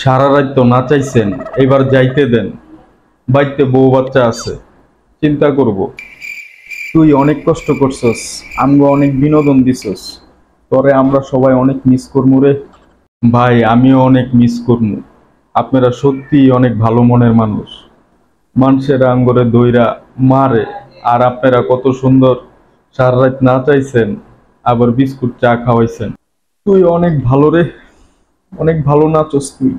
সারা রাত তো নাচাইছেন, এবার যাইতে দেন। বাড়িতে বউ বাচ্চা আছে, চিন্তা করব। তুই অনেক কষ্ট করছস, আমরা অনেক বিনোদন দিছস, তরে আমরা সবাই অনেক মিস করমু রে। ভাই আমিও অনেক মিস করমু। আপনারা সত্যি অনেক ভালো মনের মানুষ। মানুষের আঙ্গরে দইরা মারে, আর আপনারা কত সুন্দর সারা রাত নাচাইছেন, আবার বিস্কুট চা খাওয়াইছেন। তুই অনেক ভালো রে, অনেক ভালো নাচস তুই।